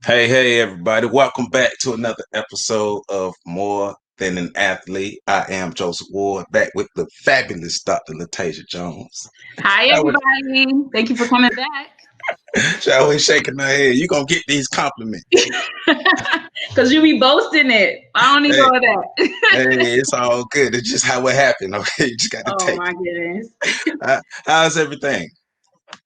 Hey, everybody. Welcome back to another episode of More Than an Athlete. I am Joseph Ward, back with the fabulous Dr. Latasia Jones. Hi, Shall we, everybody. Thank you for coming back. shall we shaking our head? You're going to get these compliments. Because you be boasting it. I don't need Hey, all that. hey, it's all good. It's just how it happened, okay? You just got to Oh, take my goodness. it. How's everything?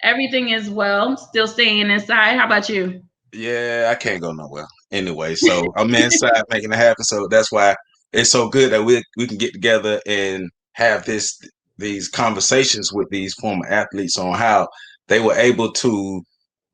Everything is well. Still staying inside. How about you? Yeah, I can't go nowhere. Anyway, so I'm inside making it happen. So that's why it's so good that we can get together and have these conversations with these former athletes on how they were able to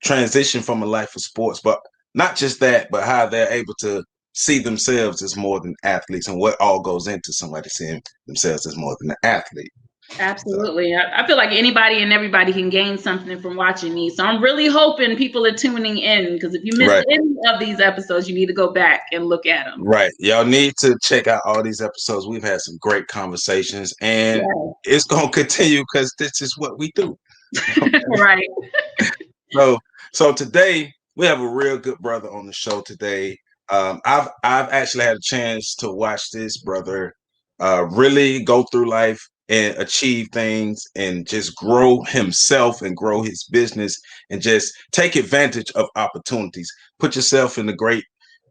transition from a life of sports, but not just that, but how they're able to see themselves as more than athletes and what all goes into somebody seeing themselves as more than an athlete. So, Absolutely. I feel like anybody and everybody can gain something from watching these. So I'm really hoping people are tuning in because if you missed right. any of these episodes, you need to go back and look at them. Right. Y'all need to check out all these episodes. We've had some great conversations and it's going to continue because this is what we do. Right. So today we have a real good brother on the show today. I've actually had a chance to watch this brother really go through life and achieve things and just grow himself and grow his business and just take advantage of opportunities. Put yourself in the great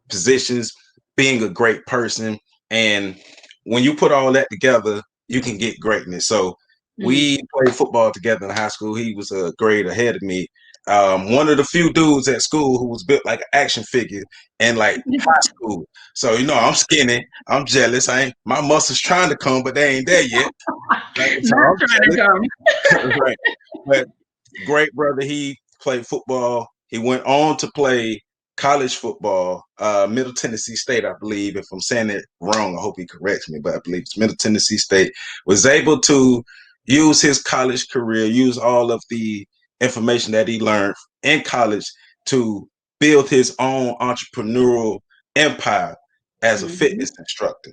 positions, being a great person. And when you put all that together, you can get greatness. So we played football together in high school. He was a grade ahead of me. One of the few dudes at school who was built like an action figure in like high school. So I'm skinny. I'm jealous. My muscles trying to come, but they ain't there yet. So Not I'm trying to jealous. come. Right. But great brother. He played football. He went on to play college football, Middle Tennessee State, I believe. If I'm saying it wrong, I hope he corrects me, but I believe it's Middle Tennessee State. Was able to use his college career, use all of the information that he learned in college to build his own entrepreneurial empire as a fitness instructor.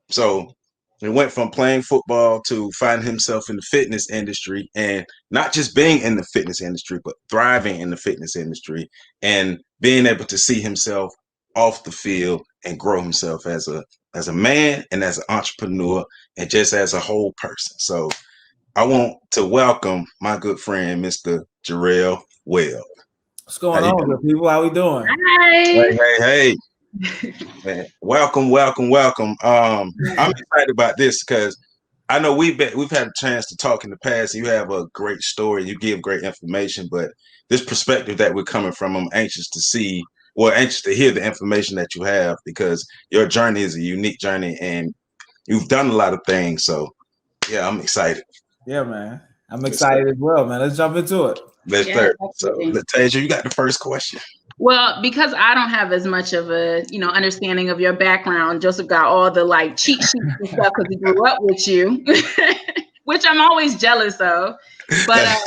So he went from playing football to find himself in the fitness industry and not just being in the fitness industry, but thriving in the fitness industry and being able to see himself off the field and grow himself as a man and as an entrepreneur and just as a whole person. So I want to welcome my good friend, Mr. Jarrell Webb. What's going on, good people? How we doing? Hi. Hey. Man, welcome. I'm excited about this because I know we've had a chance to talk in the past. You have a great story, you give great information, but this perspective that we're coming from, I'm anxious to hear the information that you have because your journey is a unique journey and you've done a lot of things. So yeah, I'm excited. Yeah, man. I'm excited as well, man. Let's jump into it. Let's start. So, Latasia, you got the first question. Well, because I don't have as much of a, understanding of your background, Joseph got all the cheat sheets and stuff because he grew up with you, which I'm always jealous of. But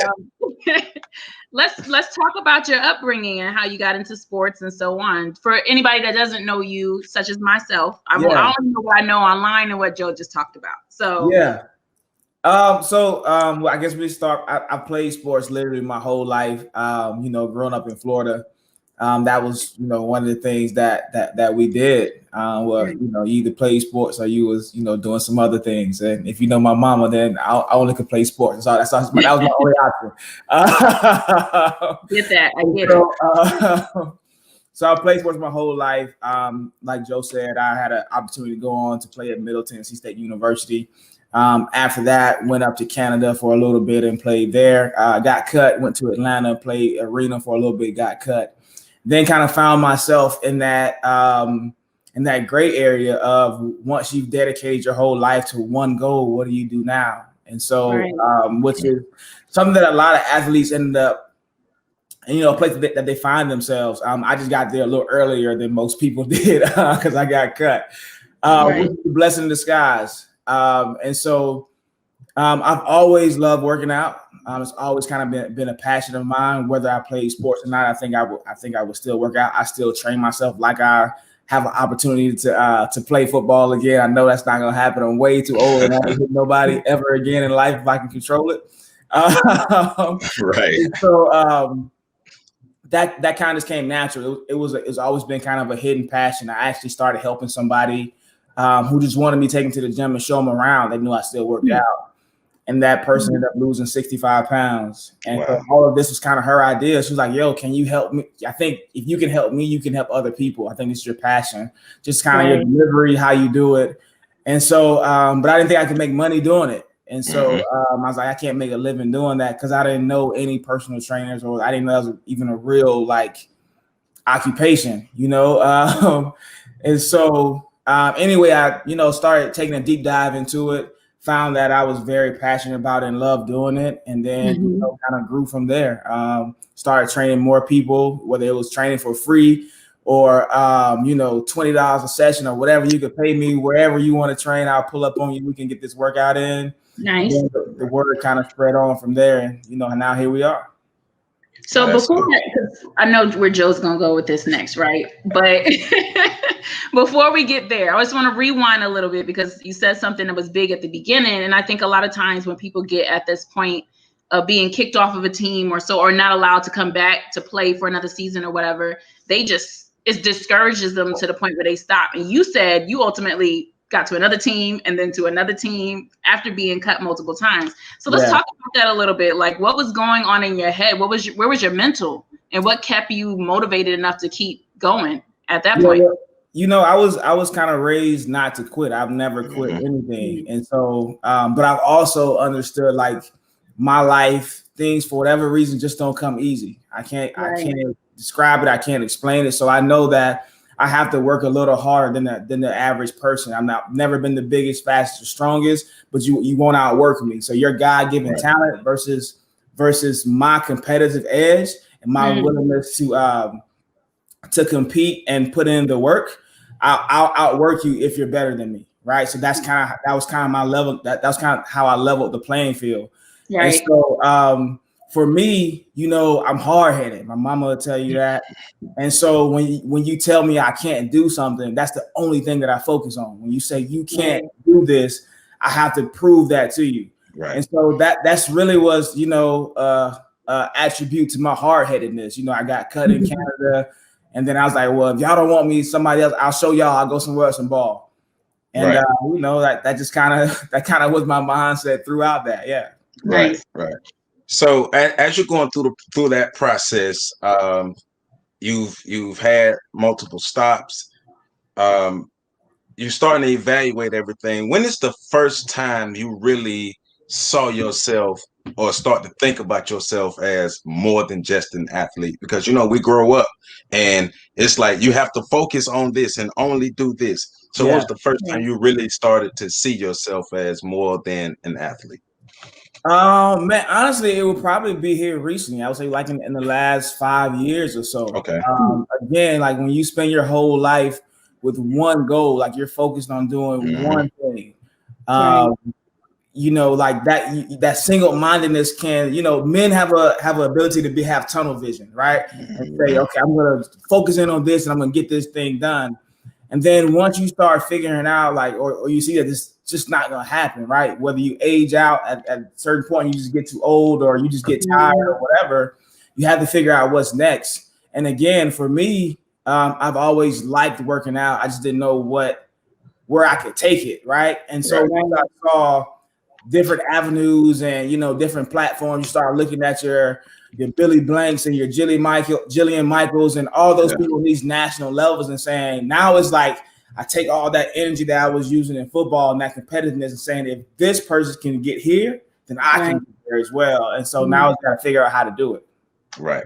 let's talk about your upbringing and how you got into sports and so on. For anybody that doesn't know you, such as myself, I only know what I know online and what Joe just talked about. So yeah. Well, I guess we start. I played sports literally my whole life. Growing up in Florida, that was one of the things that we did. You either played sports or you was doing some other things. And if you know my mama, then I only could play sports. So that was my only option. Get that? I get it. So I played sports my whole life. Like Joe said, I had an opportunity to go on to play at Middle Tennessee State University. After that, went up to Canada for a little bit and played there. Got cut, went to Atlanta, played arena for a little bit, got cut. Then kind of found myself in that gray area of once you've dedicated your whole life to one goal, what do you do now? And so, which is something that a lot of athletes ended up, a place that they find themselves. I just got there a little earlier than most people did because I got cut. Which is a blessing in disguise. And so I've always loved working out. It's always kind of been a passion of mine, whether I play sports or not. I think I would still work out. I still train myself like I have an opportunity to play football again. I know that's not going to happen. I'm way too old and I don't hit nobody ever again in life if I can control it. Right. So that kind of just came natural. It's always been kind of a hidden passion. I actually started helping somebody who just wanted me taken to the gym and show them around. They knew I still worked out. And that person ended up losing 65 pounds. And so all of this was kind of her idea. She was like, yo, can you help me? I think if you can help me, you can help other people. I think it's your passion, just kind of your delivery, how you do it. And so, but I didn't think I could make money doing it. And so I was like, I can't make a living doing that because I didn't know any personal trainers, or I didn't know that was even a real like occupation, you know? And so anyway, I, you know, started taking a deep dive into it, found that I was very passionate about it and loved doing it. And then, you know, kind of grew from there. Started training more people, whether it was training for free or, you know, $20 a session or whatever you could pay me, wherever you want to train, I'll pull up on you. We can get this workout in. Nice. The word kind of spread on from there. And, you know, and now here we are. So before that, I know where Joe's going to go with this next, right? But before we get there, I just want to rewind a little bit because you said something that was big at the beginning. And I think a lot of times when people get at this point of being kicked off of a team or so, or not allowed to come back to play for another season or whatever, it discourages them to the point where they stop. And you said you ultimately got to another team and then to another team after being cut multiple times. So let's talk about that a little bit. Like, what was going on in your head? Where was your mental, and what kept you motivated enough to keep going at that point? You know, I was kind of raised not to quit. I've never quit anything. And so, but I've also understood like my life, things for whatever reason just don't come easy. I can't describe it. I can't explain it. So I know that I have to work a little harder than the average person. Never been the biggest, fastest, or strongest, but you won't outwork me. So your God-given talent versus my competitive edge and my willingness to compete and put in the work, I'll outwork you if you're better than me, right? So that was kind of my level. That was kind of how I leveled the playing field. Right. And so for me, you know, I'm hard-headed. My mama will tell you that. And so when you tell me I can't do something, that's the only thing that I focus on. When you say you can't do this, I have to prove that to you. Right. And so that's really was, you know, attribute to my hard-headedness. You know, I got cut in Canada, and then I was like, well, if y'all don't want me, somebody else, I'll show y'all. I'll go somewhere else and ball. And you know, that just kind of was my mindset throughout that. Yeah. Right. So as you're going through that process, you've had multiple stops. You're starting to evaluate everything. When is the first time you really saw yourself or start to think about yourself as more than just an athlete? Because, you know, we grow up and it's like you have to focus on this and only do this. So what was the first time you really started to see yourself as more than an athlete? Man, honestly, it would probably be here recently. I would say like in the last 5 years or so. Okay. Again, like when you spend your whole life with one goal, like you're focused on doing one thing, you know, like that single-mindedness can, you know, men have an ability to have tunnel vision, right? And say, okay, I'm going to focus in on this and I'm going to get this thing done. And then once you start figuring out like, or you see that this just not going to happen, right? Whether you age out at a certain point, you just get too old or you just get tired or whatever, you have to figure out what's next. And again, for me, I've always liked working out. I just didn't know where I could take it, right? And so once I saw different avenues and, you know, different platforms, you start looking at your Billy Blanks and your Jillian Michaels and all those people on these national levels and saying, now it's like, I take all that energy that I was using in football and that competitiveness and saying, if this person can get here, then I can get there as well. And so now it's got to figure out how to do it. Right.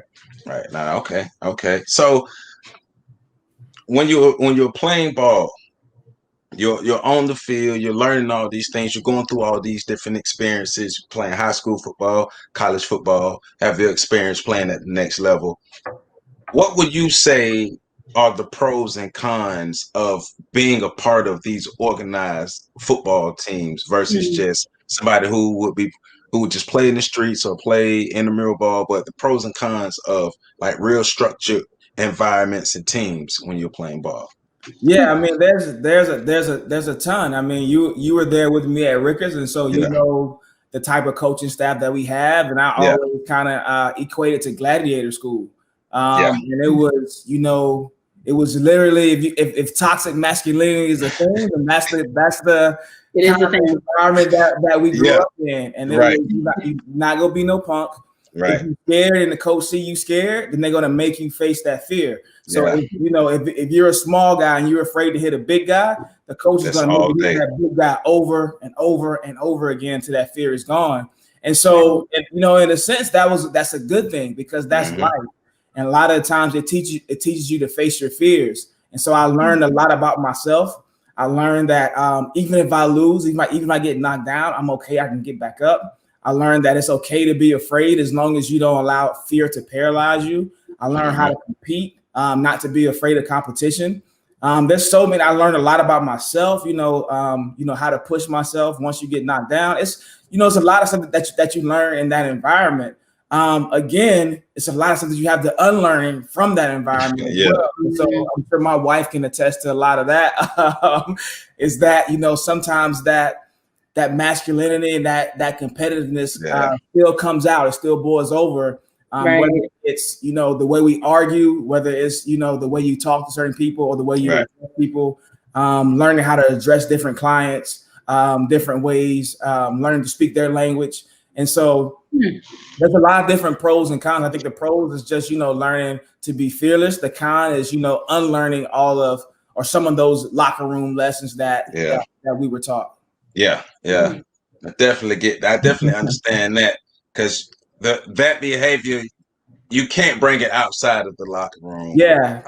Now, okay. So when you're playing ball, you're on the field, you're learning all these things, you're going through all these different experiences, playing high school football, college football, have your experience playing at the next level. What would you say are the pros and cons of being a part of these organized football teams versus just somebody who would just play in the streets or play intramural ball, but the pros and cons of like real structured environments and teams when you're playing ball? Yeah, I mean, there's a ton. I mean, you were there with me at Rickers, and so you know the type of coaching staff that we have, and I always kind of equate it to gladiator school. And it was, you know, it was literally if toxic masculinity is a thing, then that's the it is a thing. environment that we grew up in. And it was you not gonna be no punk. Right. If you're scared and the coach see you scared, then they're gonna make you face that fear. So if, you know, if you're a small guy and you're afraid to hit a big guy, the coach is gonna make you hit that big guy over and over and over again till that fear is gone. And so, you know, in a sense, that's a good thing because that's life. And a lot of times it teaches you to face your fears. And so I learned a lot about myself. I learned that even if I lose, even if I get knocked down, I'm okay. I can get back up. I learned that it's okay to be afraid as long as you don't allow fear to paralyze you. I learned how to compete, not to be afraid of competition. There's so many. I learned a lot about myself. You know how to push myself once you get knocked down. It's a lot of stuff that you learn in that environment. Again, it's a lot of stuff that you have to unlearn from that environment. Well. So I'm sure my wife can attest to a lot of that. Is that, you know, sometimes that masculinity and that competitiveness still comes out. It still boils over. Whether it's, you know, the way we argue, whether it's, you know, the way you talk to certain people or the way you address people, learning how to address different clients, different ways, learning to speak their language. And so there's a lot of different pros and cons. I think the pros is just, you know, learning to be fearless. The con is, you know, unlearning all of or some of those locker room lessons that we were taught. Yeah. I definitely understand that because that behavior, you can't bring it outside of the locker room. Yeah,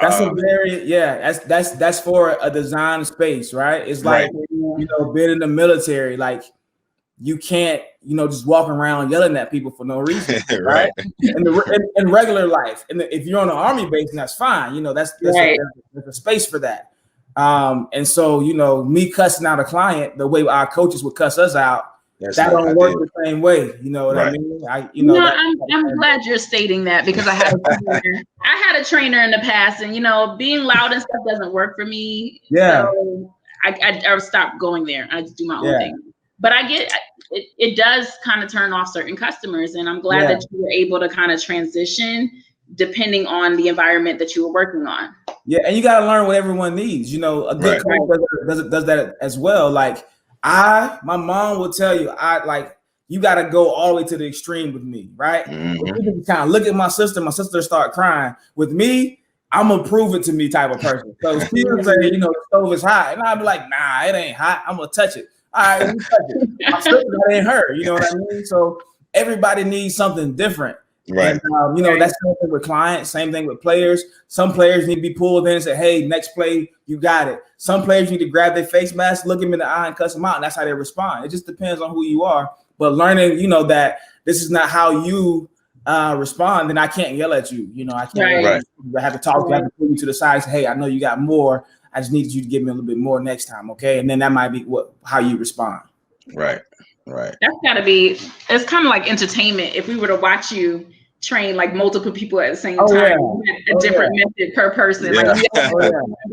that's that's for a design space, right? It's like, you know, being in the military, like you can't, you know, just walk around yelling at people for no reason, right? In regular life, and if you're on an army base, that's fine. You know, there's a space for that. And so, you know, me cussing out a client the way our coaches would cuss us out, that don't work the same way. You know what I mean? I'm glad you're stating that because I had a trainer in the past, and you know, being loud and stuff doesn't work for me. Yeah, so I stopped going there. I just do my own thing. But I get it does kind of turn off certain customers, and I'm glad that you were able to kind of transition depending on the environment that you were working on. Yeah, and you got to learn what everyone needs. You know, a good coach does that as well. Like my mom will tell you, you got to go all the way to the extreme with me, right? You kind of look at my sister start crying. With me, I'm gonna prove it to me type of person. So she would say, you know, the stove is hot, and I'd be like, nah, it ain't hot. I'm gonna touch it. All right, let me touch it. My sister, that ain't her. You know what I mean? So everybody needs something different. Right. And, you know, that's the same thing with clients, same thing with players. Some players need to be pulled in and say, hey, next play, you got it. Some players need to grab their face mask, look them in the eye and cuss them out. And that's how they respond. It just depends on who you are. But learning, you know, that this is not how you respond, then I can't yell at you. You know, I can't. I have to talk to you. I have to pull you to the side and say, hey, I know you got more. I just needed you to give me a little bit more next time. Okay. And then that might be how you respond. Right. That's gotta be, it's kind of like entertainment. If we were to watch you train like multiple people at the same time, a different method per person. Like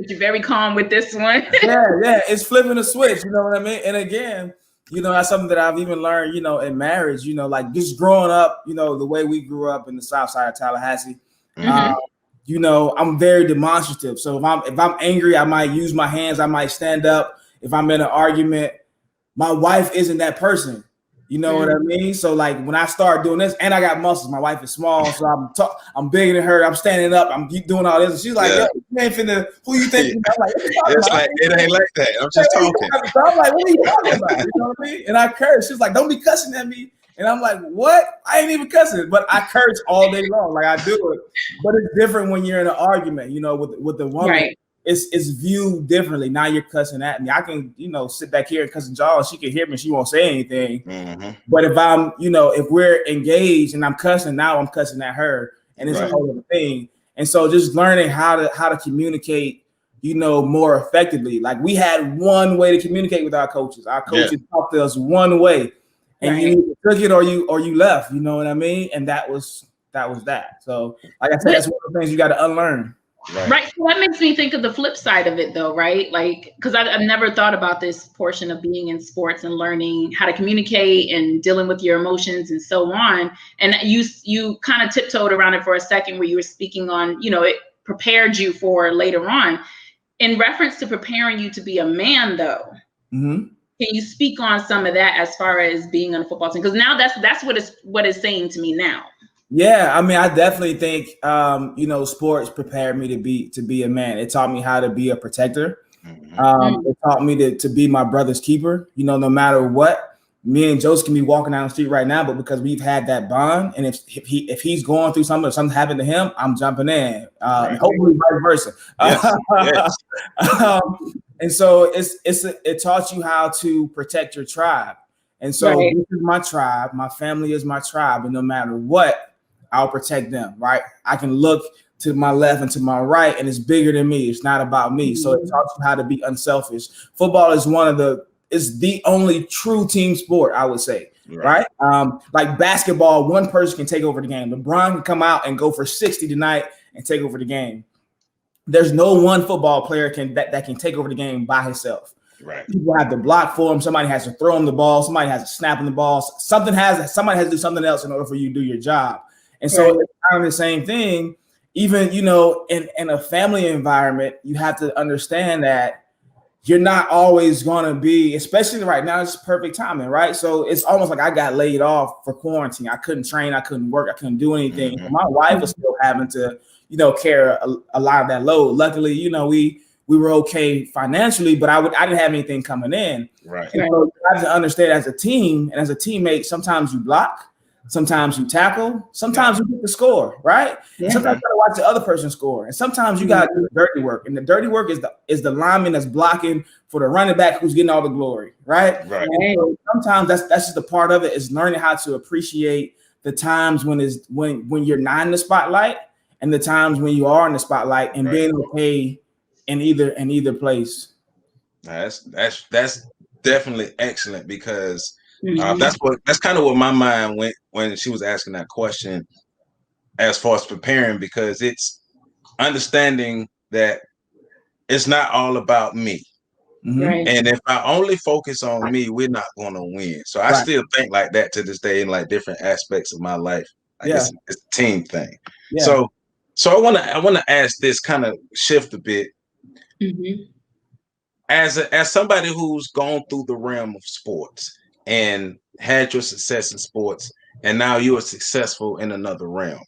you're very calm with this one. It's flipping a switch, you know what I mean? And again, you know, that's something that I've even learned, you know, in marriage, you know, like just growing up, you know, the way we grew up in the South Side of Tallahassee. You know, I'm very demonstrative. So if I'm angry, I might use my hands, I might stand up. If I'm in an argument, my wife isn't that person. You know what I mean? So like when I start doing this, and I got muscles, my wife is small, so I'm bigger than her. I'm standing up, I'm doing all this, and she's like, "Yo, you ain't finna. Who you think?" I'm like, "It's like it ain't like that. I'm just talking." So I'm like, "What are you talking about?" You know what I mean? And I curse. She's like, "Don't be cussing at me." And I'm like, "What? I ain't even cussing," but I curse all day long, like I do it. But it's different when you're in an argument, you know, with the woman. Right. It's viewed differently. Now you're cussing at me. I can, you know, sit back here and cuss at y'all. She can hear me. She won't say anything. But if I'm, you know, if we're engaged and I'm cussing, now I'm cussing at her, and it's a whole other thing. And so just learning how to communicate, you know, more effectively. Like we had one way to communicate with our coaches. Our coaches taught us one way, and you either took it or you left. You know what I mean? And that was that. So like I said, that's one of the things you got to unlearn. Right. So that makes me think of the flip side of it, though, right? Like, because I've never thought about this portion of being in sports and learning how to communicate and dealing with your emotions and so on. And you kind of tiptoed around it for a second where you were speaking on, it prepared you for later on. In reference to preparing you to be a man, though, can you speak on some of that as far as being on a football team? Because now that's what it's saying to me now. Yeah, I mean, I definitely think sports prepared me to be a man. It taught me how to be a protector. It taught me to be my brother's keeper. No matter what, me and Joseph can be walking down the street right now, but because we've had that bond, and if he's going through something, or something happened to him, I'm jumping in. Hopefully, vice versa. Yes. And so it taught you how to protect your tribe. And so this is my tribe. My family is my tribe, and no matter what, I'll protect them, right? I can look to my left and to my right, and it's bigger than me. It's not about me. So it taught you how to be unselfish. Football is is the only true team sport, I would say, right? Like basketball, one person can take over the game. LeBron can come out and go for 60 tonight and take over the game. There's no one football player that can take over the game by himself. Right. People have to block for him. Somebody has to throw him the ball. Somebody has to snap him the ball. Somebody has to do something else in order for you to do your job. And so it's kind of the same thing. Even, in a family environment, you have to understand that you're not always going to be, especially right now, it's perfect timing, right? So it's almost like I got laid off for quarantine. I couldn't train. I couldn't work. I couldn't do anything. My wife was still having to, carry a lot of that load. Luckily, we were okay financially, but I didn't have anything coming in. Right. And so you have to understand as a team and as a teammate, sometimes you block. Sometimes you tackle. Sometimes you get the score, right? Yeah. Sometimes you gotta watch the other person score, and sometimes you gotta do the dirty work. And the dirty work is the lineman that's blocking for the running back who's getting all the glory, right? Right. And so sometimes that's just a part of it, is learning how to appreciate the times when you're not in the spotlight and the times when you are in the spotlight, and being okay in either place. That's definitely excellent, because that's kind of what my mind went when she was asking that question, as far as preparing, because it's understanding that it's not all about me. Right. And if I only focus on me, we're not going to win. So I still think like that to this day in like different aspects of my life. It's a team thing. Yeah. So I want to ask this, kind of shift a bit. As somebody who's gone through the realm of sports and had your success in sports, and now you are successful in another realm,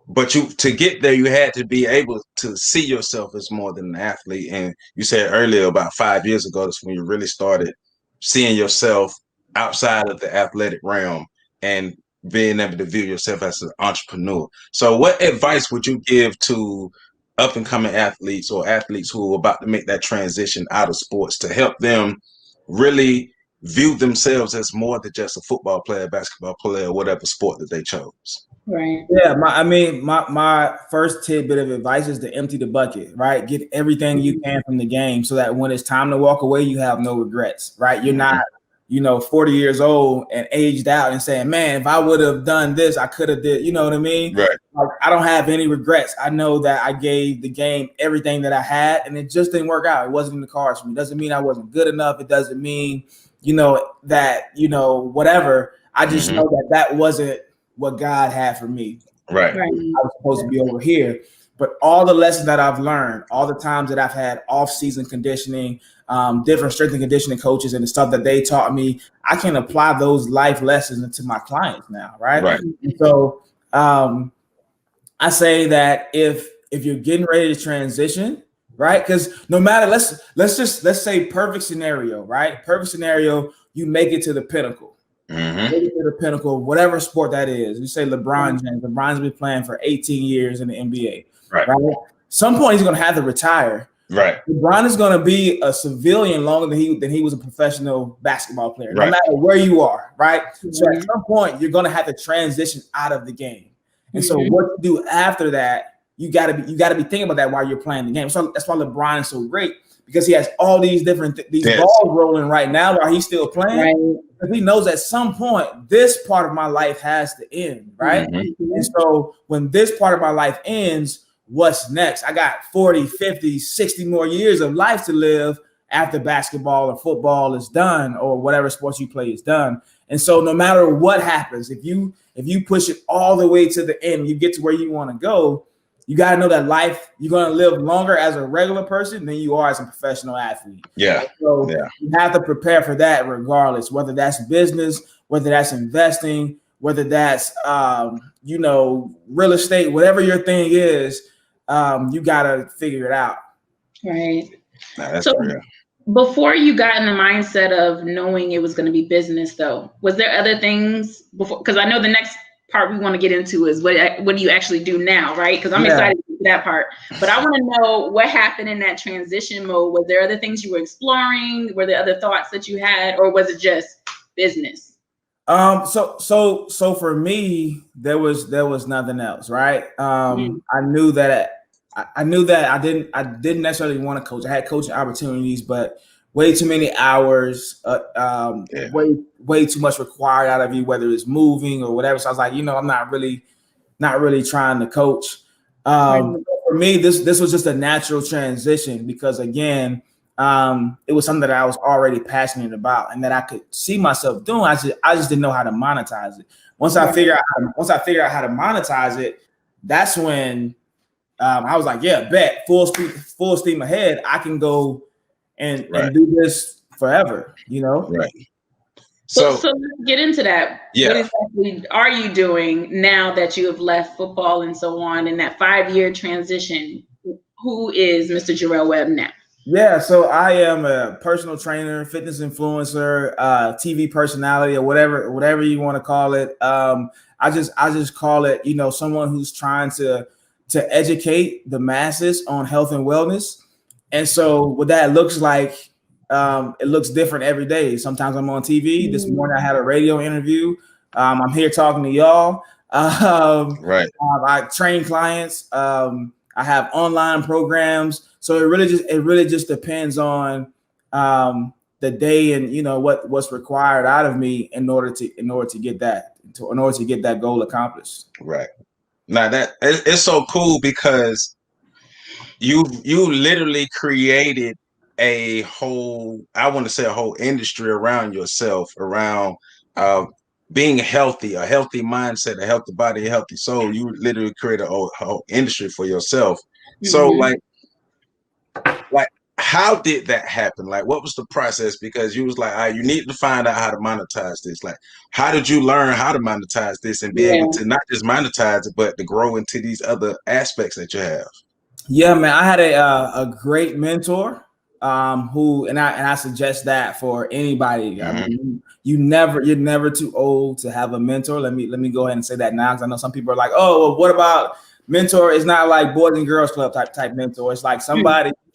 but to get there, you had to be able to see yourself as more than an athlete. And you said earlier, about 5 years ago, that's when you really started seeing yourself outside of the athletic realm and being able to view yourself as an entrepreneur. So what advice would you give to up and coming athletes, or athletes who are about to make that transition out of sports, to help them really view themselves as more than just a football player, basketball player, whatever sport that they chose? Right. Yeah. My first tidbit of advice is to empty the bucket, right? Get everything you can from the game, so that when it's time to walk away, you have no regrets, right? You're not, 40 years old and aged out and saying, man, if I would have done this, I could have did, you know what I mean? Right. Like, I don't have any regrets. I know that I gave the game everything that I had, and it just didn't work out. It wasn't in the cards for me. It doesn't mean I wasn't good enough. It doesn't mean, whatever. I just know that wasn't what God had for me. Right. I was supposed to be over here. But all the lessons that I've learned, all the times that I've had off-season conditioning, different strength and conditioning coaches, and the stuff that they taught me, I can apply those life lessons into my clients now, right? And so I say that if you're getting ready to transition, right? Because no matter, let's say perfect scenario, right? Perfect scenario, you make it to the pinnacle. Make it to the pinnacle, whatever sport that is. You say LeBron James. LeBron's been playing for 18 years in the NBA. Right. Some point he's going to have to retire. Right. LeBron is going to be a civilian longer than he was a professional basketball player. No matter where you are, right? So at some point you're going to have to transition out of the game. And so what you do after that, you got to be thinking about that while you're playing the game. So that's why LeBron is so great, because he has all these different balls rolling right now while he's still playing. Because he knows at some point this part of my life has to end, right? And so when this part of my life ends, what's next? I got 40, 50, 60 more years of life to live after basketball or football is done, or whatever sports you play is done. And so no matter what happens, if you push it all the way to the end, you get to where you want to go, you got to know that life, you're going to live longer as a regular person than you are as a professional athlete. Yeah. So you have to prepare for that regardless, whether that's business, whether that's investing, whether that's, real estate, whatever your thing is, you got to figure it out. Right. Nah, that's so real. Before you got in the mindset of knowing it was going to be business, though, was there other things before? Because I know the next part we want to get into is what do you actually do now, right? Because I'm excited to get to that part. But I want to know what happened in that transition mode. Was there other things you were exploring? Were there other thoughts that you had, or was it just business? So for me, there was nothing else, right? I knew that I didn't necessarily want to coach. I had coaching opportunities, but way too many hours, way too much required out of you, whether it's moving or whatever. So I was like, I'm not really trying to coach. For me, this was just a natural transition because again, it was something that I was already passionate about and that I could see myself doing. I just didn't know how to monetize it. Once I figured out how to monetize it, that's when I was like, yeah, bet full steam ahead. I can go and do this forever, Right. So let's get into that. Yeah. What exactly are you doing now that you have left football and so on in that 5-year transition? Who is Mr. Jarrell Webb now? Yeah, so I am a personal trainer, fitness influencer, TV personality, or whatever you want to call it. I just call it, someone who's trying to educate the masses on health and wellness. And so what that looks like, it looks different every day. Sometimes I'm on TV. This morning I had a radio interview. I'm here talking to y'all. I train clients. I have online programs. So it really just depends on the day and what's required out of me in order to get that goal accomplished. Right. Now that it's so cool because you literally created a whole industry around yourself, around being healthy, a healthy mindset, a healthy body, a healthy soul. You literally created a whole industry for yourself. So like how did that happen? Like, what was the process? Because you was like, all right, you need to find out how to monetize this. Like, how did you learn how to monetize this and be able to not just monetize it, but to grow into these other aspects that you have? Yeah, man, I had a great mentor who, and I suggest that for anybody. I mean, you're never too old to have a mentor. Let me go ahead and say that now, because I know some people are like, oh, well, what about mentor? It's not like Boys and Girls Club type mentor. It's like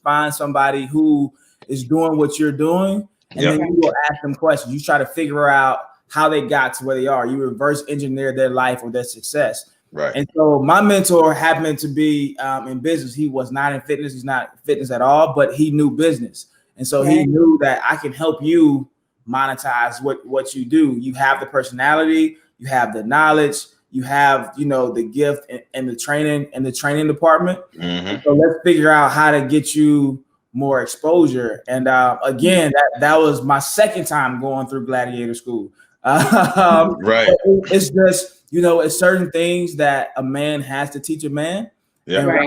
find somebody who is doing what you're doing, and then you will ask them questions. You try to figure out how they got to where they are. You reverse engineer their life or their success. Right. And so my mentor happened to be in business. He was not in fitness. He's not fitness at all, but he knew business. And so he knew that I can help you monetize what you do. You have the personality, you have the knowledge, you have, the gift and the training department. So let's figure out how to get you more exposure. And again, that was my second time going through gladiator school. Right. It's just, it's certain things that a man has to teach a man. Yeah.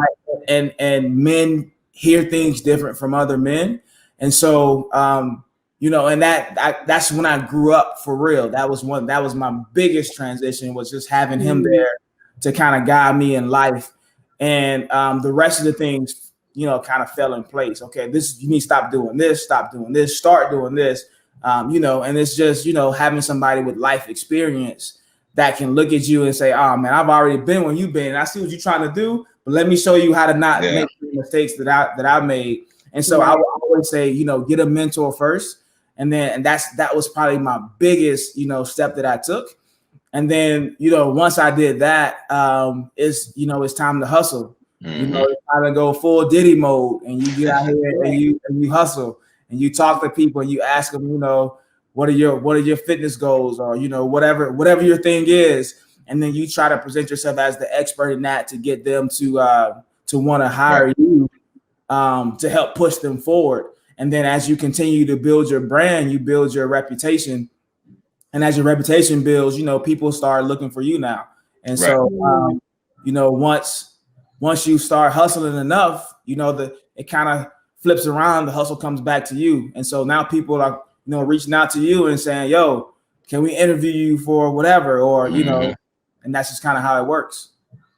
And men hear things different from other men. And so, and that's when I grew up for real. That was my biggest transition, was just having him there to kind of guide me in life. And the rest of the things, kind of fell in place. Okay, you need to stop doing this, start doing this. And it's just, having somebody with life experience that can look at you and say, oh man, I've already been where you've been. I see what you're trying to do, but let me show you how to not make the mistakes that I made. And so I would always say, get a mentor first. And that was probably my biggest, step that I took. And then, once I did that, it's time to hustle. It's time to go full Diddy mode, and you get out here and you hustle, and you talk to people and you ask them, what are your fitness goals, or, whatever your thing is. And then you try to present yourself as the expert in that to get them to to want to hire you to help push them forward. And then as you continue to build your brand, you build your reputation. And as your reputation builds, people start looking for you now. And so, once you start hustling enough, it kind of flips around, the hustle comes back to you. And so now people are, reaching out to you and saying, yo, can we interview you for whatever? Or, and that's just kind of how it works.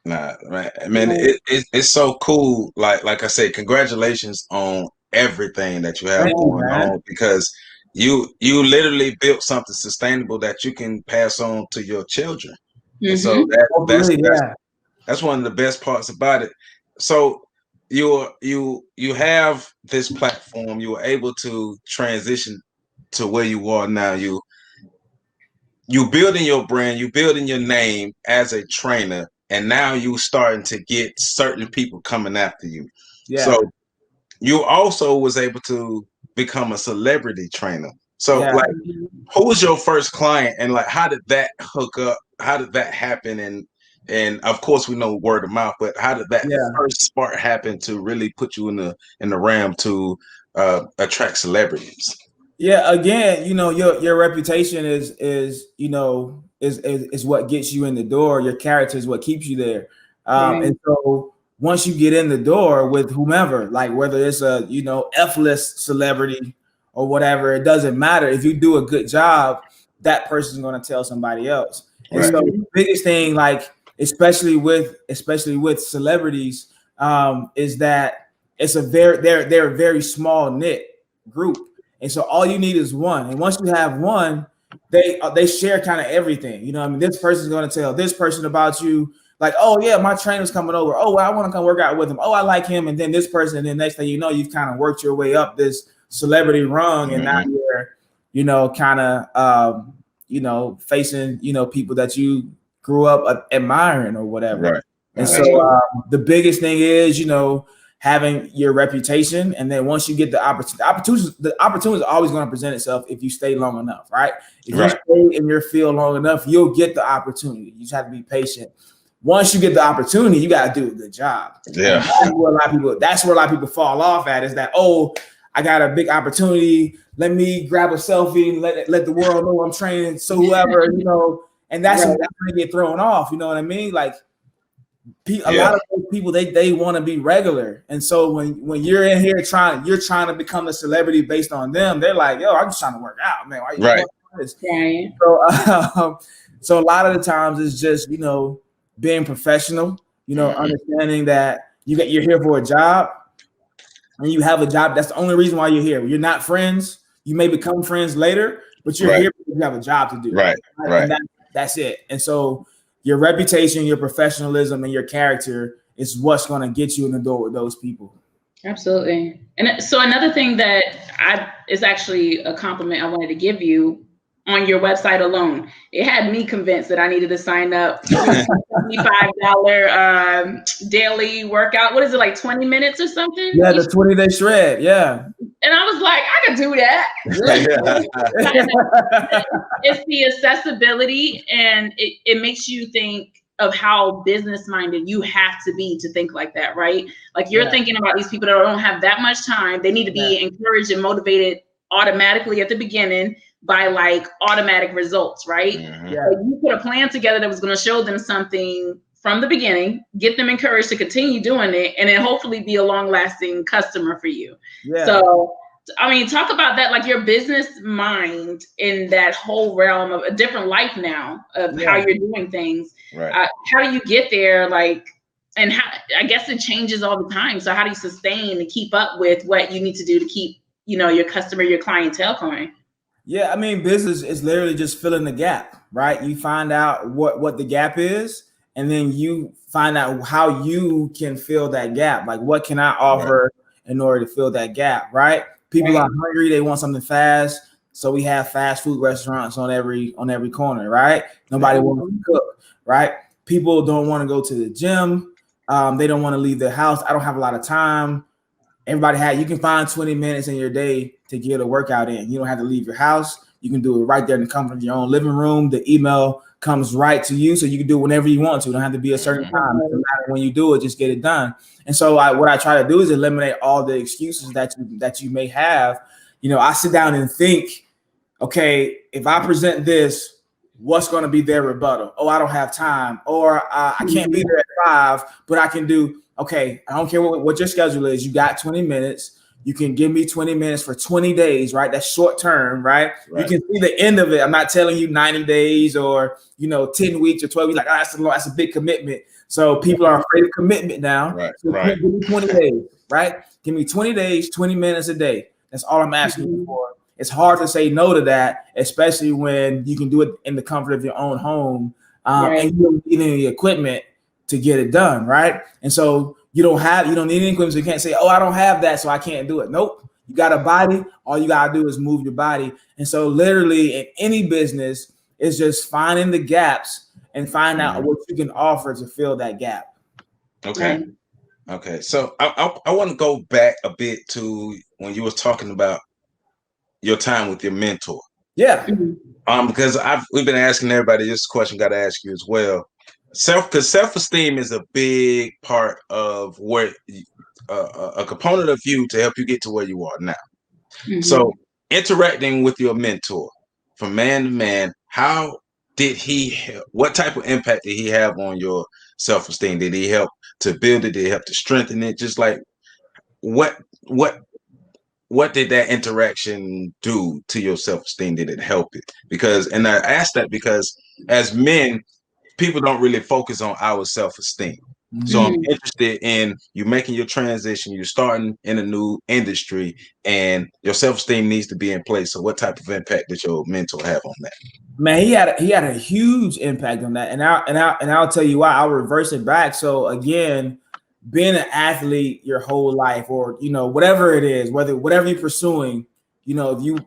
Nah, man, I mean, it's so cool. Like I said, congratulations on everything that you have going on, because you literally built something sustainable that you can pass on to your children. And so that's one of the best parts about it. So you have this platform. You were able to transition to where you are now. You building your brand, you building your name as a trainer, and now you starting to get certain people coming after you. Yeah. So you also was able to become a celebrity trainer. So who was your first client, and how did that hook up? How did that happen? And of course we know word of mouth, but how did that first spark happen to really put you in the realm to attract celebrities? Yeah, again, your reputation is what gets you in the door. Your character is what keeps you there. And so once you get in the door with whomever, like whether it's a F-list celebrity or whatever, it doesn't matter. If you do a good job, that person's going to tell somebody else. And so the biggest thing, especially with celebrities, is that they're a very small knit group. And so all you need is one. And once you have one, they share kind of everything. This person's going to tell this person about you. Like, oh yeah, my trainer's coming over. Oh, I want to come work out with him. Oh, I like him. And then this person, and then next thing you know, you've kind of worked your way up this celebrity rung, and now you're, kind of, facing, people that you grew up admiring or whatever. Right. And so the biggest thing is, having your reputation, and then once you get the opportunity is always going to present itself if you stay long enough, right? If you stay in your field long enough, you'll get the opportunity. You just have to be patient. Once you get the opportunity, you got to do a good job. Yeah, that's where a lot of people fall off at, is that, oh, I got a big opportunity. Let me grab a selfie and let the world know I'm training. So whoever, and that's when they get thrown off. You know what I mean? Like, a lot of those people, they want to be regular, and so when you're in here trying to become a celebrity based on them, they're like, yo, I'm just trying to work out, man. Why you doing this? So a lot of the times it's just being professional, understanding that you're here for a job, and you have a job. That's the only reason why you're here. You're not friends. You may become friends later, but you're here because you have a job to do. Right. And that's it. And so your reputation, your professionalism, and your character is what's going to get you in the door with those people. Absolutely. And so another thing that is actually a compliment I wanted to give you on your website alone. It had me convinced that I needed to sign up for a $75 daily workout. What is it, like 20 minutes or something? Yeah, the 20-day shred. Yeah. And I was like, I could do that. It's the accessibility, and it makes you think of how business minded you have to be to think like that, right? Like you're thinking about these people that don't have that much time. They need to be encouraged and motivated automatically at the beginning by automatic results, right? So you put a plan together that was going to show them something from the beginning, get them encouraged to continue doing it, and then hopefully be a long-lasting customer for you. So, I mean, talk about that, like your business mind in that whole realm of a different life now of how you're doing things. How do you get there? And how, I guess it changes all the time. So how do you sustain and keep up with what you need to do to keep, your customer, your clientele going? Yeah, I mean, business is literally just filling the gap, right? You find out what the gap is, and then you find out how you can fill that gap. Like, what can I offer in order to fill that gap, right? People are hungry, they want something fast. So we have fast food restaurants on every corner, right? Nobody wants to cook, right? People don't want to go to the gym. They don't want to leave their house. I don't have a lot of time. You can find 20 minutes in your day to get a workout in. You don't have to leave your house. You can do it right there in the comfort of your own living room. The email comes right to you, so you can do it whenever you want to. It don't have to be a certain time. It doesn't matter when you do it, just get it done. And so what I try to do is eliminate all the excuses that you may have. I sit down and think, okay, if I present this, what's going to be their rebuttal? Oh, I don't have time, or I can't be there at 5, but I can do. Okay, I don't care what your schedule is. You got 20 minutes. You can give me 20 minutes for 20 days, right? That's short term, right? You can see the end of it. I'm not telling you 90 days or 10 weeks or 12 weeks. Like, that's a big commitment. So people are afraid of commitment now. Right. So give me 20 days, right? Give me 20 days, 20 minutes a day. That's all I'm asking you for. It's hard to say no to that, especially when you can do it in the comfort of your own home, and you don't need any equipment to get it done, right? And so you don't need any equipment, so you can't say, oh, I don't have that, so I can't do it. Nope. You got a body. All you got to do is move your body. And so literally in any business, it's just finding the gaps and find out what you can offer to fill that gap. Okay. Okay. So I want to go back a bit to when you was talking about your time with your mentor. Yeah. Because we've been asking everybody this question, got to ask you as well. Because self-esteem is a big part of where a component of you to help you get to where you are now. So interacting with your mentor from man to man, how did he help? What type of impact did he have on your self-esteem? Did he help to build it? Did he help to strengthen it? Just like what did that interaction do to your self-esteem? Did it help it? And I asked that because as men, people don't really focus on our self-esteem. So I'm interested in you making your transition. You're starting in a new industry, and your self-esteem needs to be in place. So what type of impact did your mentor have on that? Man, he had a huge impact on that, and I'll tell you why. I'll reverse it back. So again, being an athlete your whole life, or whatever it is, whatever you're pursuing, if you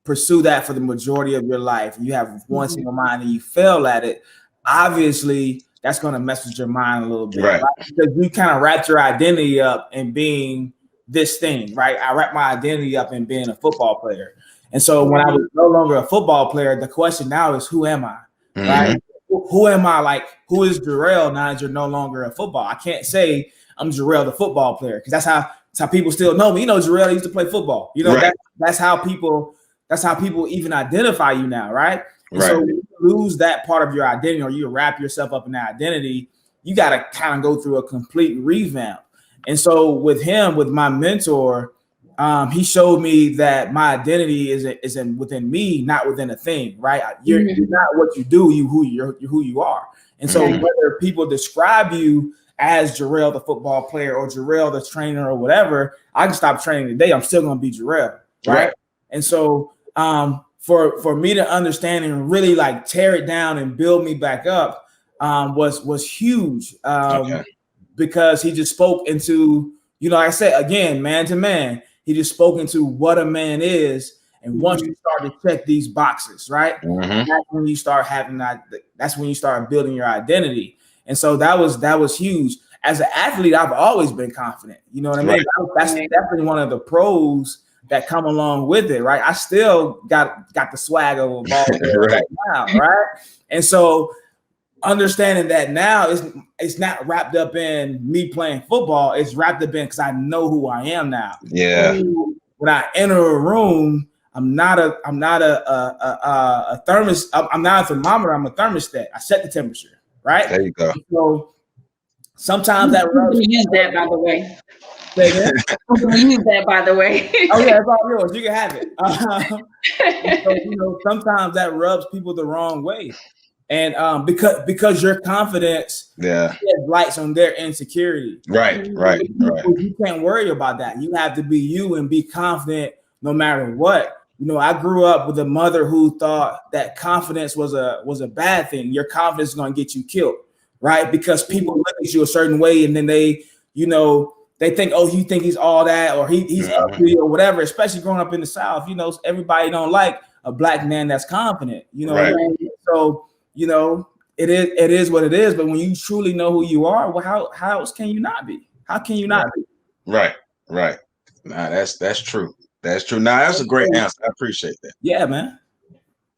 pursue that for the majority of your life, you have one single mind, and you fail at it. Obviously, that's going to mess with your mind a little bit, right? Because you kind of wrapped your identity up in being this thing, right? I wrapped my identity up in being a football player. And so when I was no longer a football player, the question now is, who am I, right? Who am I? Like, who is Jarrell now that you're no longer a football? I can't say I'm Jarrell, the football player, because that's how people still know me. Jarrell used to play football. That's how people even identify you now, right? So when you lose that part of your identity, or you wrap yourself up in that identity, you got to kind of go through a complete revamp. And so with my mentor, he showed me that my identity is within me, not within a thing, right? You're not what you do, who you are. And so whether people describe you as Jarrell, the football player, or Jarrell, the trainer, or whatever, I can stop training today. I'm still going to be Jarrell, right? And so for me to understand and really like tear it down and build me back up was huge, because he just spoke into, like I said, again, man to man, he just spoke into what a man is. And once you start to check these boxes, right, that's when you start having that. That's when you start building your identity. And so that was huge. As an athlete, I've always been confident. You know what I mean? That's definitely one of the pros that come along with it, right? I still got the swag of a ball right now, right? And so understanding that now it's not wrapped up in me playing football. It's wrapped up in because I know who I am now. Yeah. When I enter a room, I'm not a thermos. I'm not a thermometer. I'm a thermostat. I set the temperature, right? There you go. So sometimes that use that, by the way. Use that, by the way. Oh yeah, it's all yours. You can have it. So, sometimes that rubs people the wrong way, and because your confidence sheds lights on their insecurity. Right. You can't worry about that. You have to be you and be confident no matter what. I grew up with a mother who thought that confidence was a bad thing. Your confidence is going to get you killed, right? Because people look at you a certain way, and then they think, oh, you think he's all that, or he's ugly or whatever, especially growing up in the South. Everybody don't like a black man that's confident, Right. So, it is what it is. But when you truly know who you are, well, how else can you not be? How can you not be? Right. Nah, that's true. That's true. Now, that's a great answer. I appreciate that. Yeah, man.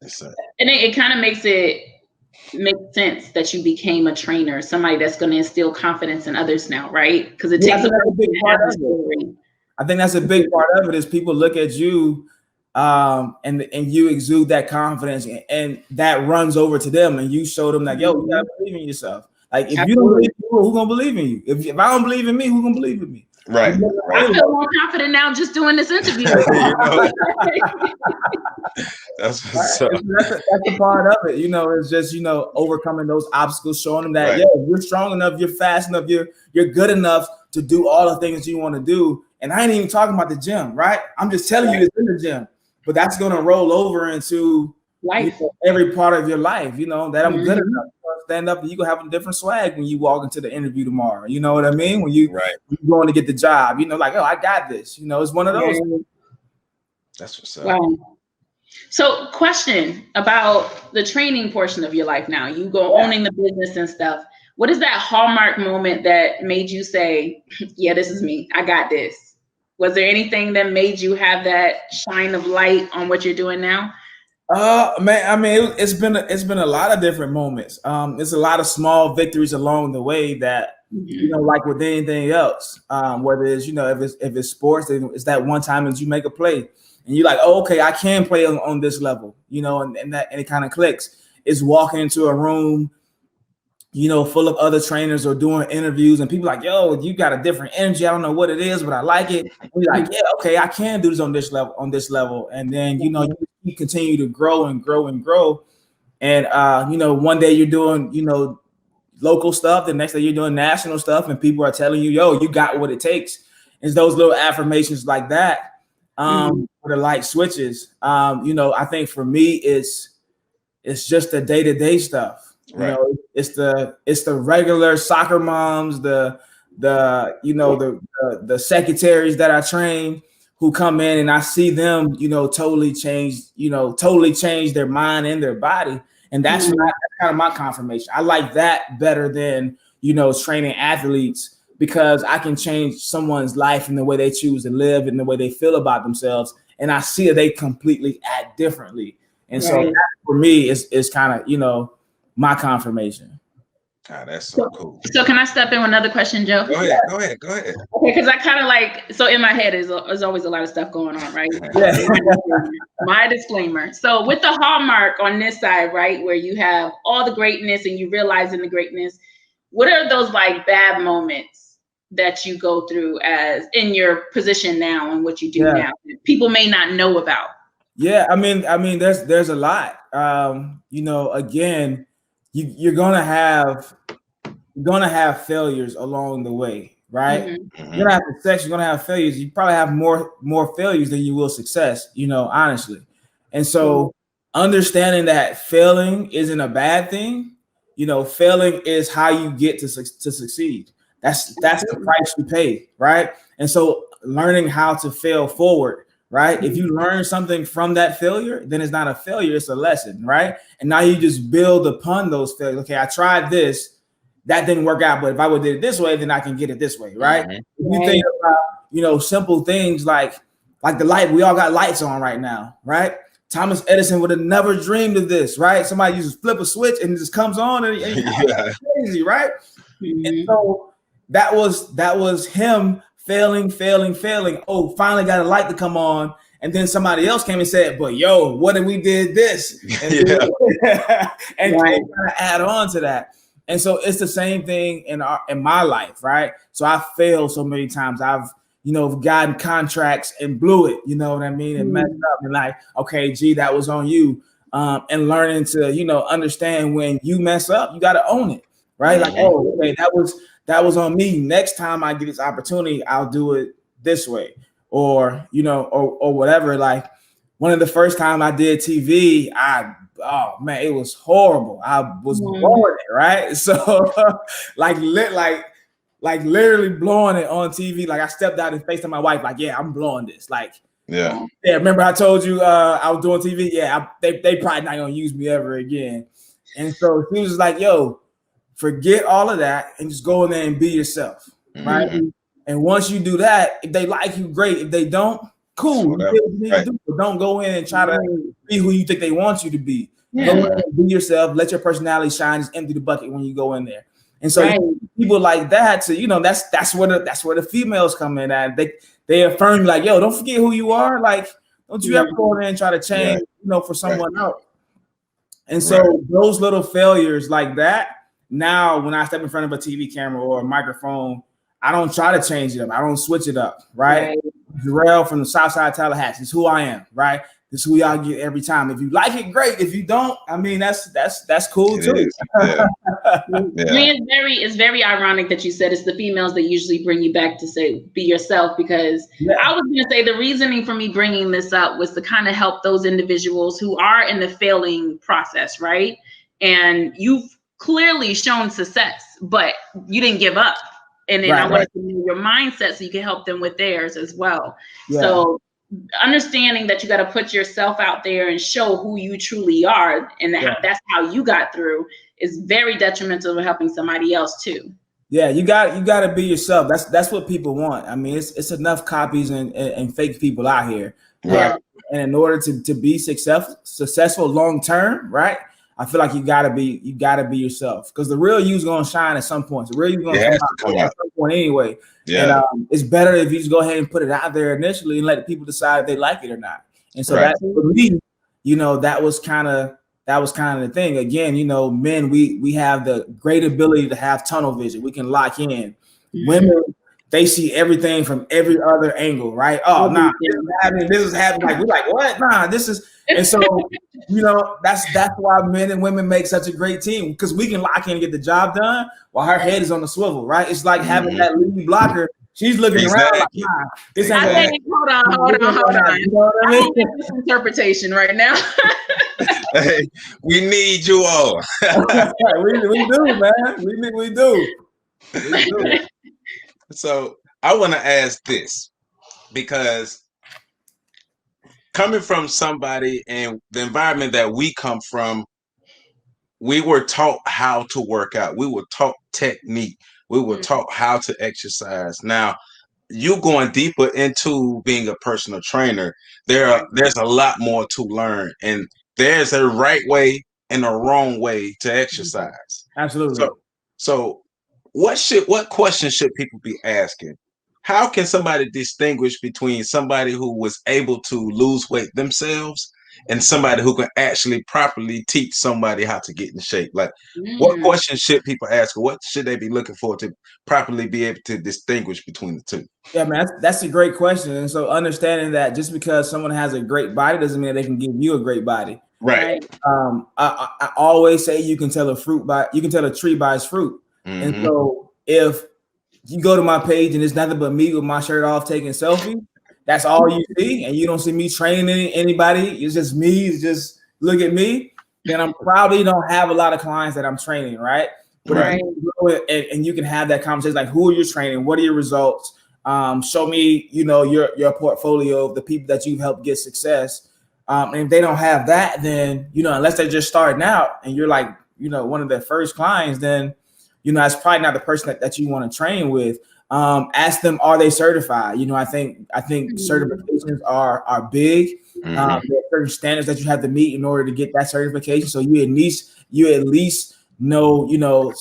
Yes, sir. And it kind of makes sense that you became a trainer, somebody that's going to instill confidence in others now, right? Because it takes a big part of it. I think that's a big part of it is people look at you and you exude that confidence and that runs over to them and you show them that, yo, you gotta believe in yourself. Like if you don't believe in you, who's gonna believe in you? If I don't believe in me, who's gonna believe in me? Right. I feel more confident now just doing this interview. That's what's up. That's a part of it. It's just, overcoming those obstacles, showing them that, you're strong enough, you're fast enough, you're good enough to do all the things you want to do. And I ain't even talking about the gym, right? I'm just telling you it's in the gym. But that's going to roll over into life, every part of your life, that I'm good enough to stand up and you going to have a different swag when you walk into the interview tomorrow. You know what I mean? When you're going to get the job, like, oh, I got this. It's one of those. That's what's up. Wow. So question about the training portion of your life now. You go owning the business and stuff. What is that Hallmark moment that made you say, yeah, this is me. I got this? Was there anything that made you have that shine of light on what you're doing now? Man, I mean, it's been a lot of different moments. It's a lot of small victories along the way that, like with anything else, whether it's, if it's sports, it's that one time that you make a play and you're like, oh, okay, I can play on this level, and it kind of clicks. It's walking into a room, full of other trainers or doing interviews and people like, yo, you got a different energy. I don't know what it is, but I like it. And you're like, yeah, okay, I can do this on this level. And then, you continue to grow and grow and grow. And, one day you're doing, local stuff. The next day you're doing national stuff and people are telling you, yo, you got what it takes. It's those little affirmations like that. Where the light switches. I think for me, it's just the day-to-day stuff. Right. It's the regular soccer moms, the secretaries that I train who come in and I see them, totally change their mind and their body. And that's kind of my confirmation. I like that better than, training athletes because I can change someone's life in the way they choose to live and the way they feel about themselves. And I see that they completely act differently. And so that for me is kind of, my confirmation. God, that's so cool. So can I step in with another question, Joe? Go ahead. Okay, because I kind of so in my head is always a lot of stuff going on, right? My disclaimer. So with the Hallmark on this side, right, where you have all the greatness and you realizing the greatness, what are those bad moments that you go through as in your position now and what you do now that people may not know about? Yeah, I mean, there's a lot. Again, you're gonna have failures along the way, right? You're gonna have success, you're gonna have failures. You probably have more failures than you will success, honestly. And so understanding that failing isn't a bad thing, failing is how you get to succeed. That's the price you pay, right? And so learning how to fail forward. Right. If you learn something from that failure, then it's not a failure, it's a lesson. Right. And now you just build upon those failures. Okay, I tried this, that didn't work out. But if I would did it this way, then I can get it this way. Right. If you think about, simple things like the light, we all got lights on right now. Right. Thomas Edison would have never dreamed of this. Right. Somebody uses flip a switch and it just comes on and it's crazy. Right. And so that was him. Failing. Oh, finally got a light to come on. And then somebody else came and said, but yo, what if we did this? And kind of add on to that. And so it's the same thing in my life, right? So I failed so many times. I've, gotten contracts and blew it, you know what I mean? And messed up and okay, gee, that was on you. And learning to, understand when you mess up, you got to own it, right? Oh, okay, that was on me. Next time I get this opportunity, I'll do it this way, or whatever. One of the first time I did TV, it was horrible. I was blowing it, right? So literally blowing it on TV. I stepped out and faced my wife, I'm blowing this. Remember I told you I was doing TV? Yeah, they probably not gonna use me ever again. And so she was like, yo, forget all of that and just go in there and be yourself, right? And once you do that, if they like you, great. If they don't, Cool. You did what you need to do, but don't go in and try to be who you think they want you to be. Go in and be yourself. Let your personality shine. Just empty the bucket when you go in there. And so people like that, so that's where the females come in at. They affirm like, yo, don't forget who you are. Like, don't you ever go in there and try to change, for someone else. And so those little failures like that, now when I step in front of a TV camera or a microphone, I don't try to change it up. I don't switch it up, right? Gerell from the South Side of Tallahassee. This is who I am, right? This is who y'all get every time. If you like it, great. If you don't, I mean, that's cool too. I mean, it's very ironic that you said it's the females that usually bring you back to say be yourself, because I was going to say the reasoning for me bringing this up was to kind of help those individuals who are in the failing process, right? And you've clearly shown success, but you didn't give up. And then I wanted to know your mindset so you can help them with theirs as well. So understanding that you got to put yourself out there and show who you truly are, and that's how you got through, is very detrimental to helping somebody else too. Yeah, you got to be yourself. That's what people want. I mean, it's enough copies and fake people out here. And in order to be successful long term, right? I feel like you gotta be yourself, because the real you's gonna shine at some point. The real you's gonna come out at some point anyway. Yeah. And it's better if you just go ahead and put it out there initially and let the people decide if they like it or not. And so that for me, that was kind of the thing. Again, men, we have the great ability to have tunnel vision. We can lock in. Women, they see everything from every other angle, right? Oh, nah, this is happening. Like, we're like, what? Nah, this is. And so, that's why men and women make such a great team, because we can lock in and get the job done while her head is on the swivel, right? It's like having that lead blocker. She's looking around like, nah, this ain't hold on. You know what I mean? This interpretation right now. Hey, we need you all. we do, man. We do. So I want to ask this, because coming from somebody and the environment that we come from, we were taught how to work out. We were taught technique. We were taught how to exercise. Now, you going deeper into being a personal trainer, there's a lot more to learn, and there's a right way and a wrong way to exercise. Absolutely. So what questions should people be asking? How can somebody distinguish between somebody who was able to lose weight themselves and somebody who can actually properly teach somebody how to get in shape? Like, what questions should people ask, or what should they be looking for to properly be able to distinguish between the two? Yeah, man, that's a great question. And so understanding that just because someone has a great body doesn't mean they can give you a great body. Right. I always say you can tell a tree by its fruit. And so if you go to my page and it's nothing but me with my shirt off taking selfies, that's all you see, and you don't see me training anybody, it's just me, it's just look at me, then I'm probably don't have a lot of clients that I'm training, right? But and you can have that conversation, like, who are you training? What are your results? Show me, your portfolio of the people that you've helped get success. And if they don't have that, then, unless they're just starting out and you're like, one of their first clients, then that's probably not the person that you want to train with. Ask them, are they certified? I think certifications are big. There are certain standards that you have to meet in order to get that certification. So you at least know,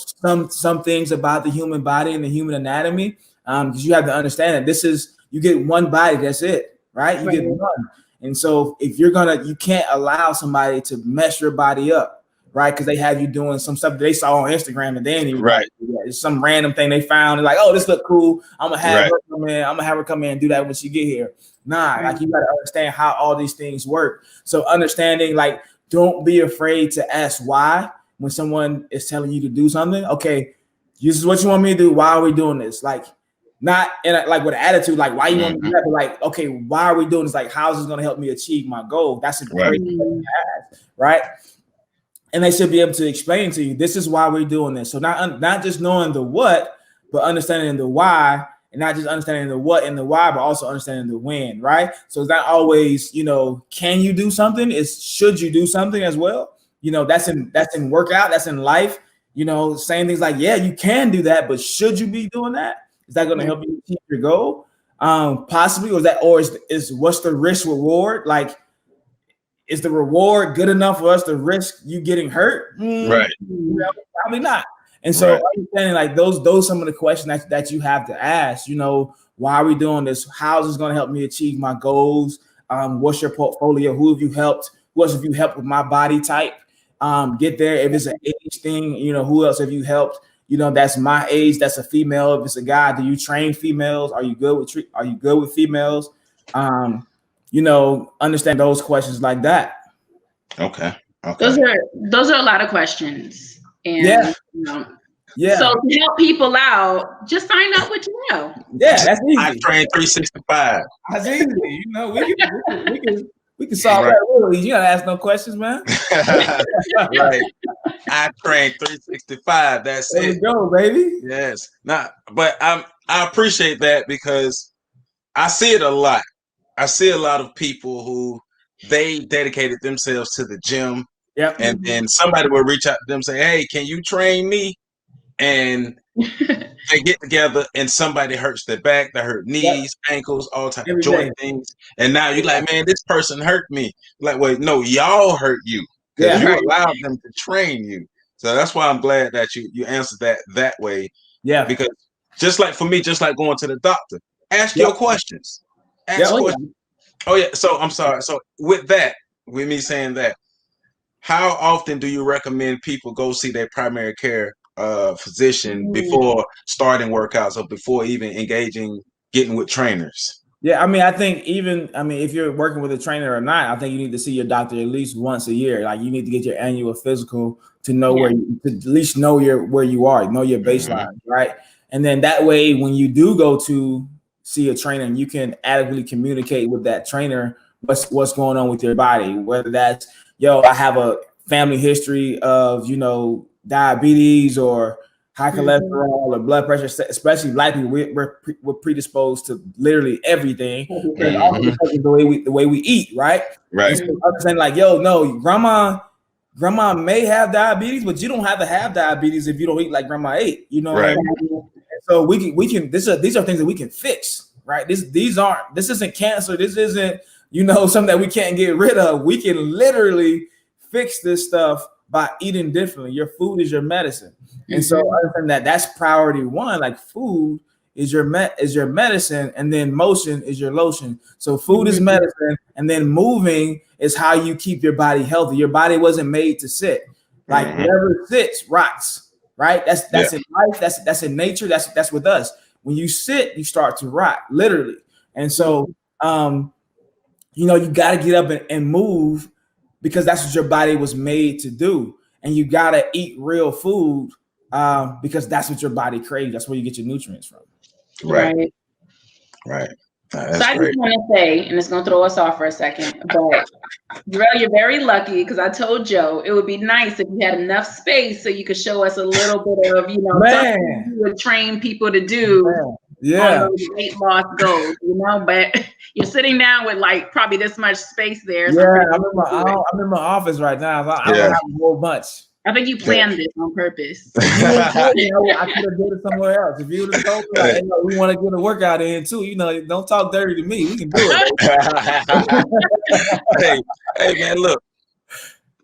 some things about the human body and the human anatomy. Because you have to understand that you get one body, that's it, right? You get one. And so if you can't allow somebody to mess your body up, right? Because they have you doing some stuff that they saw on Instagram and they ain't even it's some random thing they found. They're like, oh, this look cool. I'm gonna have her come in. I'm gonna have her come in and do that when she get here. Like, you gotta understand how all these things work. So understanding, like, don't be afraid to ask why when someone is telling you to do something. Okay, this is what you want me to do. Why are we doing this? Like, not in with an attitude, like, why you want me to do that? But like, okay, why are we doing this? Like, how is this gonna help me achieve my goal? That's a great question to ask, right? And they should be able to explain to you, this is why we're doing this. So not just knowing the what, but understanding the why, and not just understanding the what and the why, but also understanding the when, right? So it's not always, can you do something? It's should you do something as well? That's in workout, that's in life. Saying things like, yeah, you can do that, but should you be doing that? Is that going to help you achieve your goal? Possibly, is what's the risk reward? Like, is the reward good enough for us to risk you getting hurt? Right. Probably not. And so understanding like those some of the questions that you have to ask, why are we doing this? How is this going to help me achieve my goals? What's your portfolio? Who have you helped? Who else have you helped with my body type? Get there. If it's an age thing, who else have you helped? That's my age. That's a female. If it's a guy, do you train females? Are you good with females? Understand those questions like that. Okay. Those are a lot of questions. And so to help people out, just sign up with Jarrell. Yeah, that's easy. I train 365. That's easy. We can solve that real easy. You gotta ask no questions, man. Right. I train 365. That's there it. There we go, baby. Yes. But I appreciate that because I see it a lot. I see a lot of people who they dedicated themselves to the gym. Yep. And then somebody will reach out to them and say, hey, can you train me? And they get together and somebody hurts their back, they hurt knees, ankles, all types of joint things. And now you're like, man, this person hurt me. Like, wait, no, y'all hurt you because you allowed them to train you. So that's why I'm glad that you answered that way. Yeah. Because just like for me, just like going to the doctor, ask your questions. Ask questions. Oh, yeah. So I'm sorry. So with me saying that, how often do you recommend people go see their primary care physician before starting workouts or before even getting with trainers? Yeah, I think if you're working with a trainer or not, I think you need to see your doctor at least once a year. Like you need to get your annual physical to know to at least know where you are, know your baseline, right? And then that way, when you do go to see a trainer, you can adequately communicate with that trainer what's going on with your body, whether that's I have a family history of diabetes or high cholesterol or blood pressure, especially black people. We're predisposed to literally everything, and also because of the way we eat, right? Right. And so understanding like, no, grandma may have diabetes, but you don't have to have diabetes if you don't eat like grandma ate. Right. So we can. These are things that we can fix, right? This isn't cancer. This isn't something that we can't get rid of. We can literally fix this stuff by eating differently. Your food is your medicine. And so understand that's priority one. Like food is your medicine, and then motion is your lotion. So food is medicine, and then moving is how you keep your body healthy. Your body wasn't made to sit. Like whatever sits rots, right? That's in life, that's in nature, that's with us. When you sit, you start to rot, literally. And so you got to get up and move, because that's what your body was made to do. And you got to eat real food because that's what your body craves. That's where you get your nutrients from. Right. So I just want to say, and it's going to throw us off for a second, but Jarrell, you're very lucky, because I told Joe it would be nice if you had enough space so you could show us a little bit of, something you would train people to do. On those weight loss goals, but you're sitting down with like probably this much space there. So I'm in my office right now. So I don't have a whole bunch. I think you planned this on purpose. I could have did it somewhere else. If you would have told me, like, hey, we want to get a workout in too, don't talk dirty to me. We can do it. hey, man, look.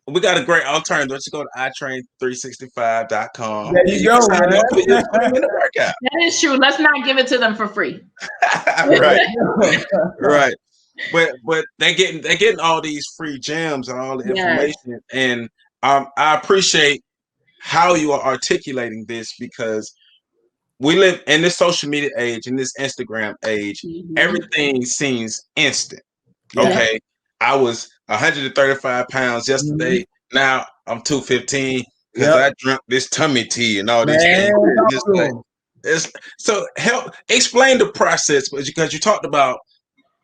We got a great alternative. Let's go to itrain365.com. There you go, man. That is true. Let's not give it to them for free. Right. But they're getting all these free gems and all the information. And I appreciate how you are articulating this, because we live in this social media age, in this Instagram age. Everything seems instant. Okay. I was 135 pounds yesterday. Now I'm 215 because I drank this tummy tea and all these things. So explain the process, because you talked about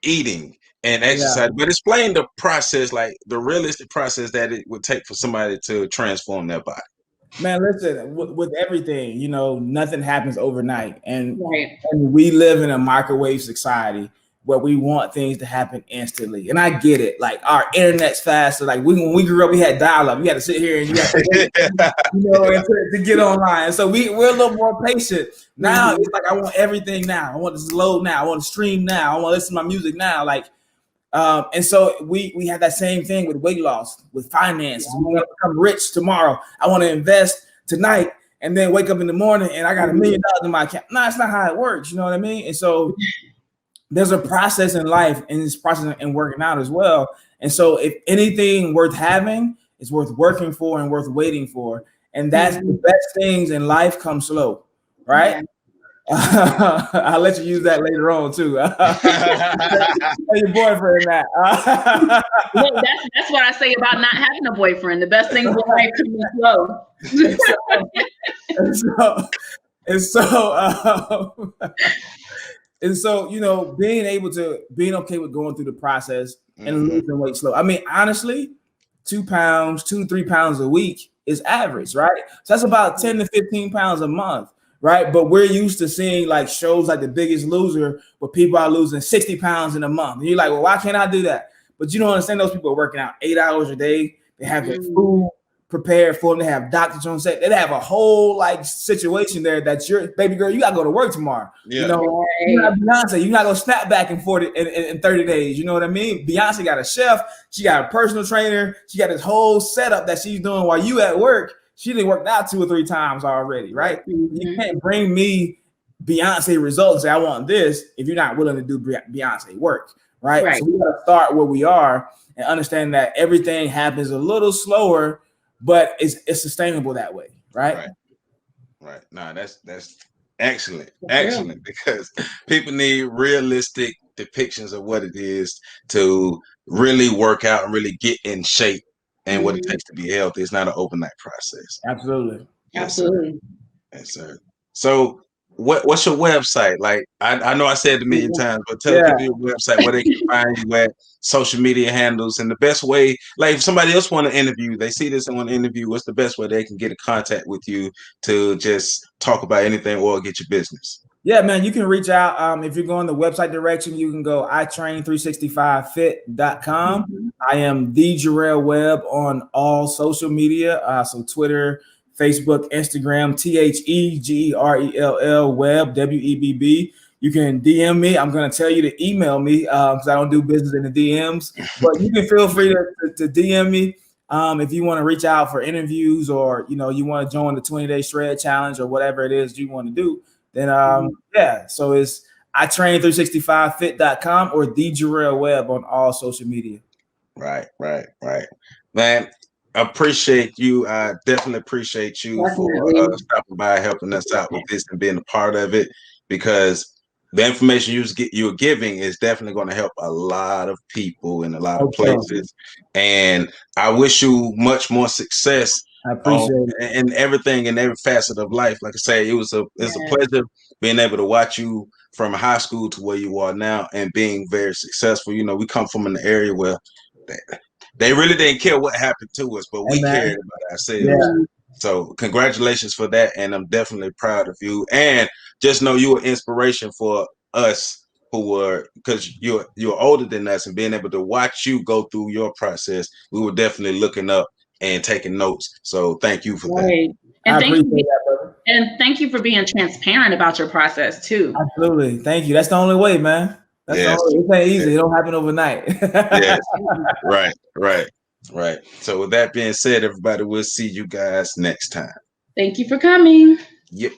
eating and exercise, but explain the process, like the realistic process that it would take for somebody to transform their body. Man, listen, with everything, nothing happens overnight. And we live in a microwave society. where we want things to happen instantly. And I get it. Like our internet's faster. Like when we grew up, we had dial-up. You had to sit here and you had to wait, to get online. So we're a little more patient. Now it's like I want everything now. I want this load now. I want to stream now. I want to listen to my music now. Like, and so we have that same thing with weight loss, with finances. We want to become rich tomorrow. I want to invest tonight and then wake up in the morning and I got $1 million in my account. No, it's not how it works. You know what I mean? And so there's a process in life, and this process in working out as well. And so if anything worth having, it's worth working for and worth waiting for. And that's the best things in life come slow, right? Yeah. I'll let you use that later on too. Tell your boyfriend that. Look, that's what I say about not having a boyfriend. The best things in life come slow. And so, you know, being okay with going through the process and losing weight slow. I mean, honestly, 2 to 3 pounds a week is average, right? So that's about 10 to 15 pounds a month, right? But we're used to seeing like shows like The Biggest Loser where people are losing 60 pounds in a month. And you're like, well, why can't I do that? But you don't understand, those people are working out 8 hours a day. They have their food prepared for them. They have doctors on set. They have a whole like situation there that your baby girl, you gotta go to work tomorrow. Yeah. You know, you're not Beyonce. You're not gonna snap back in 30 days. You know what I mean? Beyonce got a chef. She got a personal trainer. She got this whole setup that she's doing while you at work. She done worked out 2 or 3 times already, right? You can't bring me Beyonce results and say I want this if you're not willing to do Beyonce work, right? So we gotta start where we are and understand that everything happens a little slower, but it's sustainable that way, right? Right. No, that's excellent, because people need realistic depictions of what it is to really work out and really get in shape and what it takes to be healthy. It's not an overnight process. Absolutely. Yes, sir. So what's your website? Like I know I said it a million times, but tell people your website, where they can find you at, social media handles, and the best way, like if somebody else want to interview, they see this and want to interview, what's the best way they can get in contact with you to just talk about anything or get your business? Yeah, man, you can reach out. If you're going the website direction, you can go itrain365fit.com. I am the Jarrell Webb on all social media. So Twitter, Facebook, Instagram, THEGERELL Webb, WEBB. You can DM me. I'm going to tell you to email me because I don't do business in the DMs. But you can feel free to DM me if you want to reach out for interviews, or you want to join the 20-day shred challenge or whatever it is you want to do. Then so it's itrain365fit.com or the Gerell Webb on all social media. Right. Man, appreciate you. I definitely appreciate you for stopping by, helping us out with this and being a part of it, because the information you're giving is definitely going to help a lot of people in a lot of places. And I wish you much more success. I appreciate it. And everything in every facet of life. Like I say, it's a pleasure being able to watch you from high school to where you are now and being very successful. You know, we come from an area where they really didn't care what happened to us, but we cared about ourselves. Yeah. So congratulations for that. And I'm definitely proud of you. And just know you are inspiration for us who were, because you're older than us, and being able to watch you go through your process, we were definitely looking up and taking notes. So thank you for that. And thank you for being transparent about your process too. Absolutely. Thank you. That's the only way, man. That's the only way. It ain't easy. It don't happen overnight. Yes. Right. So with that being said, everybody, we'll see you guys next time. Thank you for coming. Yep.